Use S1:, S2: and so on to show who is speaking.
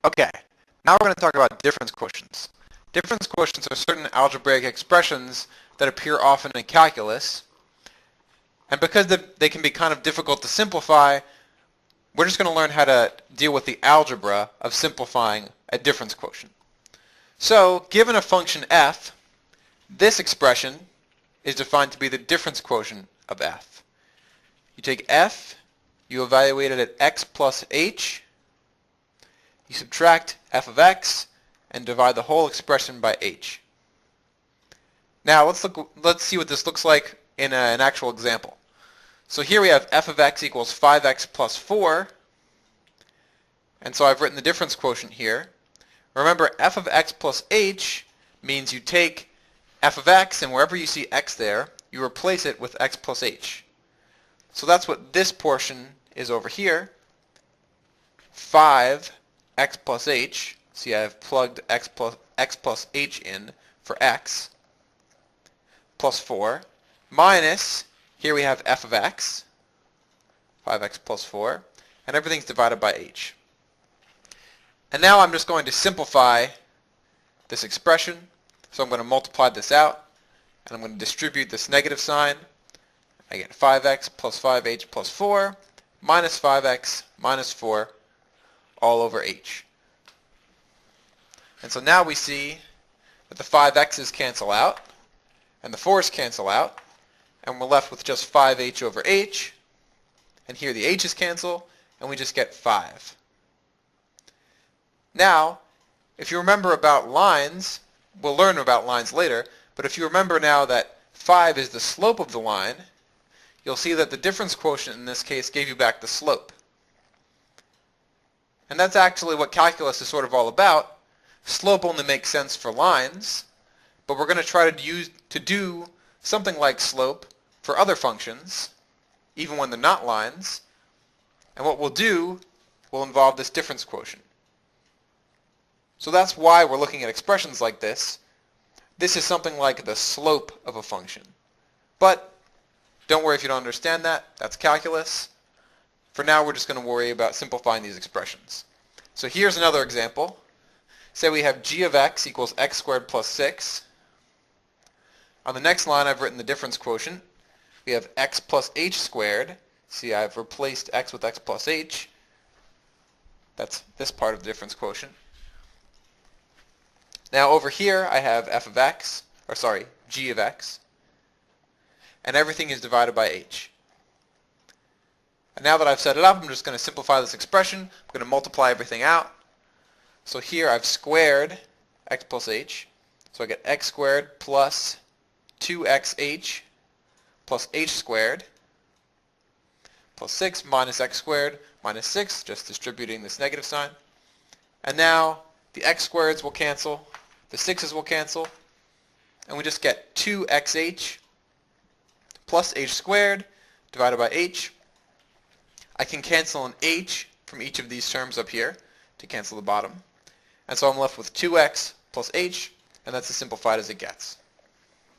S1: Okay, now we're going to talk about difference quotients. Difference quotients are certain algebraic expressions that appear often in calculus, and because they can be kind of difficult to simplify, we're just going to learn how to deal with the algebra of simplifying a difference quotient. So, given a function f, this expression is defined to be the difference quotient of f. You take f, you evaluate it at x plus h, you subtract f of x, and divide the whole expression by h. Now let's see what this looks like in an actual example. So here we have f of x equals 5x plus 4, and so I've written the difference quotient here. Remember, f of x plus h means you take f of x, and wherever you see x there, you replace it with x plus h. So that's what this portion is over here. 5x plus h. See, I've plugged x plus h in for x, plus 4, minus, here we have f of x, 5x plus 4, and everything's divided by h. And now I'm just going to simplify this expression. So I'm going to multiply this out, and I'm going to distribute this negative sign. I get 5x plus 5h plus 4 minus 5x minus 4 all over h. And so now we see that the 5x's cancel out, and the 4's cancel out, and we're left with just 5h over h, and here the h's cancel, and we just get 5. Now, if you remember about lines, we'll learn about lines later, but if you remember now that 5 is the slope of the line, you'll see that the difference quotient in this case gave you back the slope. And that's actually what calculus is sort of all about. Slope only makes sense for lines, but we're going to try to do something like slope for other functions, even when they're not lines. And what we'll do will involve this difference quotient. So that's why we're looking at expressions like this. This is something like the slope of a function. But don't worry if you don't understand that. That's calculus. For now, we're just going to worry about simplifying these expressions. So here's another example. Say we have g of x equals x squared plus 6. On the next line, I've written the difference quotient. We have x plus h squared. See, I've replaced x with x plus h. That's this part of the difference quotient. Now over here, I have f of x, or sorry, g of x. And everything is divided by h. And now that I've set it up, I'm just going to simplify this expression. I'm going to multiply everything out. So here I've squared x plus h. So I get x squared plus 2xh plus h squared plus 6 minus x squared minus 6, just distributing this negative sign. And now the x squareds will cancel, the 6's will cancel, and we just get 2xh plus h squared divided by h. I can cancel an h from each of these terms up here to cancel the bottom. And so I'm left with 2x plus h, and that's as simplified as it gets.